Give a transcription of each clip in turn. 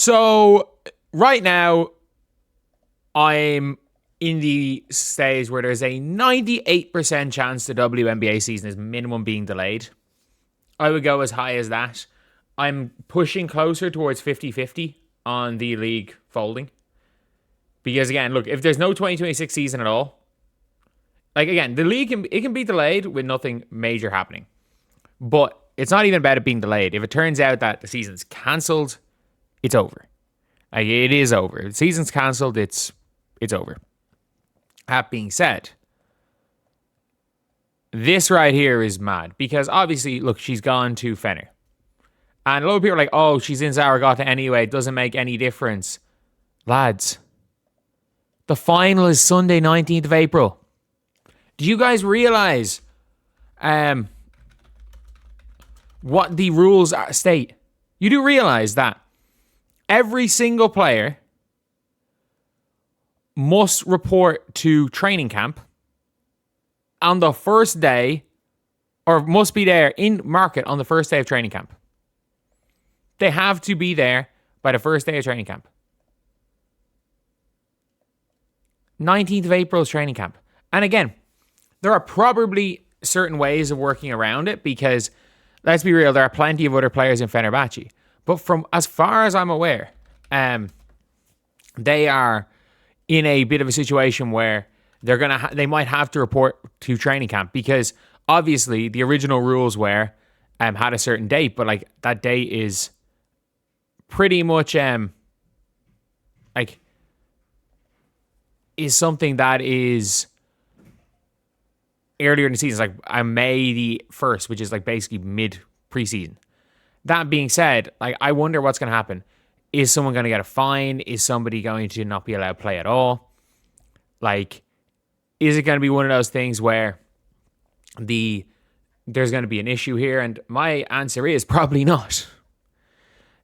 So right now, I'm in the stage where there's a 98% chance the WNBA season is minimum being delayed. I would go as high as that. I'm pushing closer towards 50-50 on the league folding. Because again, look, if there's no 2026 season at all, like again, the league can be delayed with nothing major happening. But it's not even about it being delayed. If it turns out that the season's cancelled, it's over. Like, it is over. The season's cancelled, it's over. That being said, this right here is mad. Because obviously, look, she's gone to Fenner. And a lot of people are like, oh, she's in Zaragoza anyway. It doesn't make any difference. Lads, the final is Sunday, 19th of April. Do you guys realize what the rules state? You do realize that every single player must report to training camp on the first day, or must be there in market on the first day of training camp. They have to be there by the first day of training camp. 19th of April is training camp. And again, there are probably certain ways of working around it because, let's be real, there are plenty of other players in Fenerbahce. But from as far as I'm aware, they are in a bit of a situation where they might have to report to training camp because obviously the original rules were had a certain date, but like that date is pretty much is something that is earlier in the season, it's like May the 1st, which is like basically mid preseason. That being said, like I wonder what's going to happen. Is someone going to get a fine? Is somebody going to not be allowed to play at all? Like, is it going to be one of those things where there's going to be an issue here? And my answer is probably not.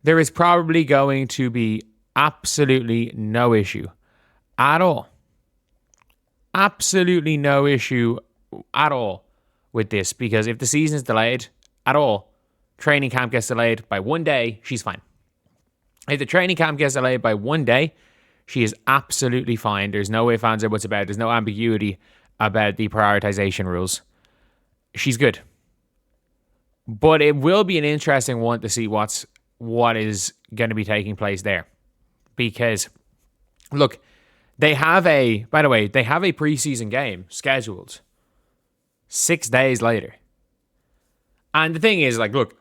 There is probably going to be absolutely no issue at all. Absolutely no issue at all with this, because if the season is delayed at all, training camp gets delayed by 1 day, she's fine. If the training camp gets delayed by 1 day, she is absolutely fine. There's no ifs, ands, or buts about it. There's no ambiguity about the prioritization rules. She's good. But it will be an interesting one to see what is going to be taking place there. Because, look, they have a preseason game scheduled 6 days later. And the thing is, like, look,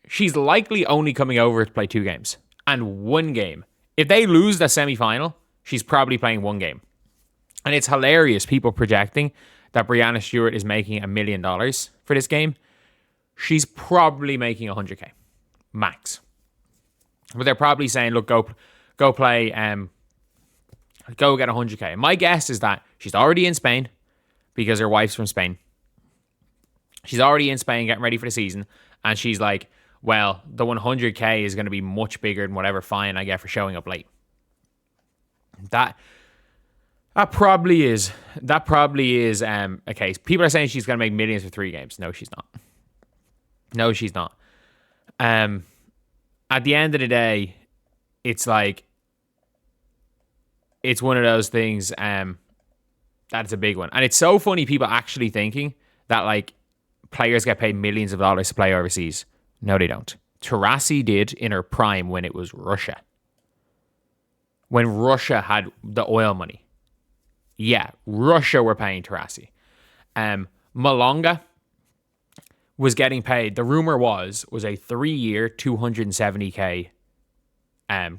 she's likely only coming over to play 2 games. And 1 game. If they lose the semi-final, she's probably playing 1 game. And it's hilarious, people projecting that Brianna Stewart is making $1 million for this game. She's probably making 100K. Max. But they're probably saying, look, go play, go get 100K. My guess is that she's already in Spain because her wife's from Spain. She's already in Spain getting ready for the season. And she's like, well, the 100K is going to be much bigger than whatever fine I get for showing up late. That probably is a case. People are saying she's going to make millions for 3 games. No, she's not. No, she's not. At the end of the day, it's like, it's one of those things that's a big one. And it's so funny people actually thinking that like players get paid millions of dollars to play overseas. No, they don't. Taurasi did in her prime when it was Russia. When Russia had the oil money. Yeah, Russia were paying Taurasi. Malonga was getting paid. The rumor was a 3-year, 270K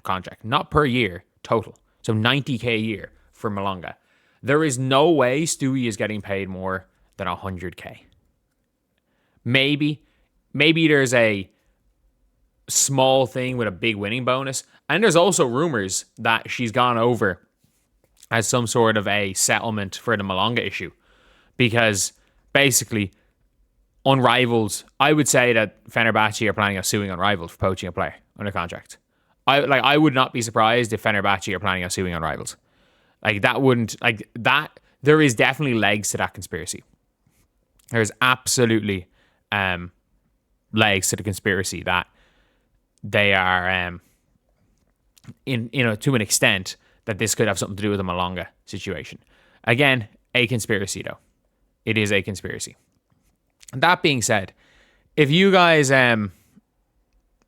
contract. Not per year, total. So 90K a year for Malonga. There is no way Stewie is getting paid more than 100K. Maybe there's a small thing with a big winning bonus. And there's also rumors that she's gone over as some sort of a settlement for the Malonga issue. Because basically, Unrivaled, I would say that Fenerbahce are planning on suing Unrivaled for poaching a player under contract. I would not be surprised if Fenerbahce are planning on suing Unrivaled. Like that wouldn't, like that, there is definitely legs to that conspiracy. There's absolutely legs to the conspiracy that they are to an extent that this could have something to do with the Malonga situation. Again, a conspiracy though. It is a conspiracy. That being said, if you guys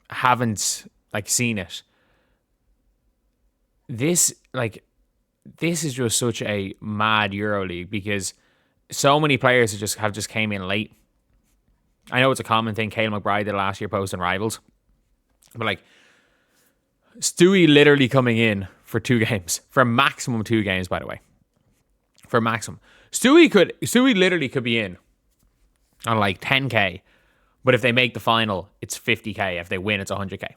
haven't seen it, this is just such a mad EuroLeague because so many players have just came in late. I know it's a common thing. Kayla McBride did last year posting Rivals, but Stewie literally coming in for 2 games, for maximum 2 games, by the way, for maximum. Stewie literally could be in on 10K, but if they make the final, it's 50K. If they win, it's 100K.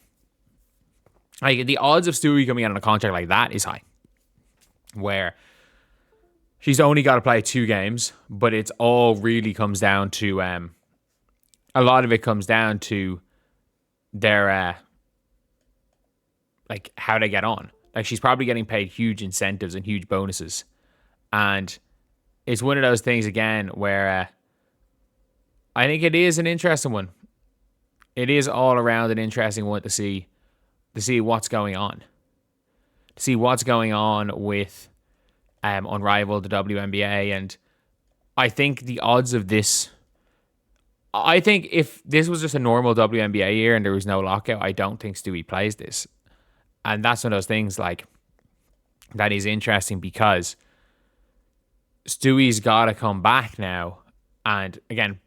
The odds of Stewie coming in on a contract like that is high, where she's only got to play 2 games, but it's all really comes down to a lot of it comes down to their how they get on. She's probably getting paid huge incentives and huge bonuses, and it's one of those things again where I think it is an interesting one. It is all around an interesting one to see what's going on. To see what's going on with Unrivaled, the WNBA, and I think the odds of this. I think if this was just a normal WNBA year and there was no lockout, I don't think Stewie plays this. And that's one of those things that is interesting because Stewie's got to come back now. And again,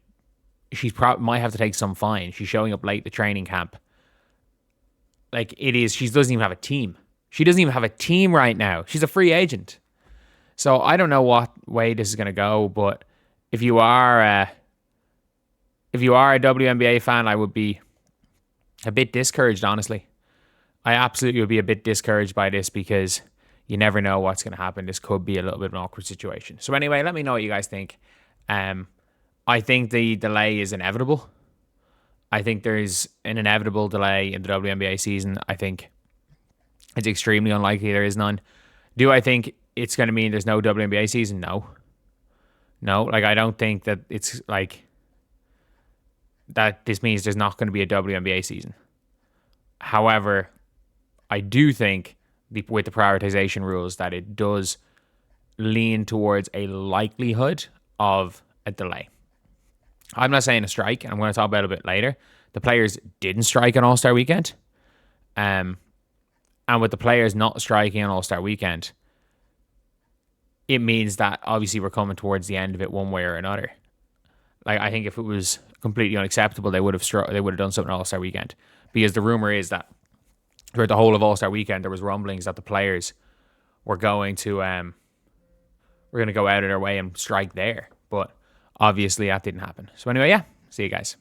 she might have to take some fine. She's showing up late to training camp. She doesn't even have a team. She doesn't even have a team right now. She's a free agent. So I don't know what way this is going to go, but if you are a WNBA fan, I would be a bit discouraged, honestly. I absolutely would be a bit discouraged by this because you never know what's going to happen. This could be a little bit of an awkward situation. So anyway, let me know what you guys think. I think the delay is inevitable. I think there's an inevitable delay in the WNBA season. I think it's extremely unlikely there is none. Do I think it's going to mean there's no WNBA season? No. I don't think that it's that this means there's not going to be a WNBA season. However, I do think with the prioritization rules that it does lean towards a likelihood of a delay. I'm not saying a strike. I'm going to talk about it a bit later. The players didn't strike on All-Star Weekend. And with the players not striking on All-Star Weekend, it means that obviously we're coming towards the end of it one way or another. I think if it was completely unacceptable, they would have done something on All-Star Weekend. Because the rumor is that throughout the whole of All-Star Weekend, there was rumblings that the players were going to go out of their way and strike there. But obviously that didn't happen. So anyway, yeah, see you guys.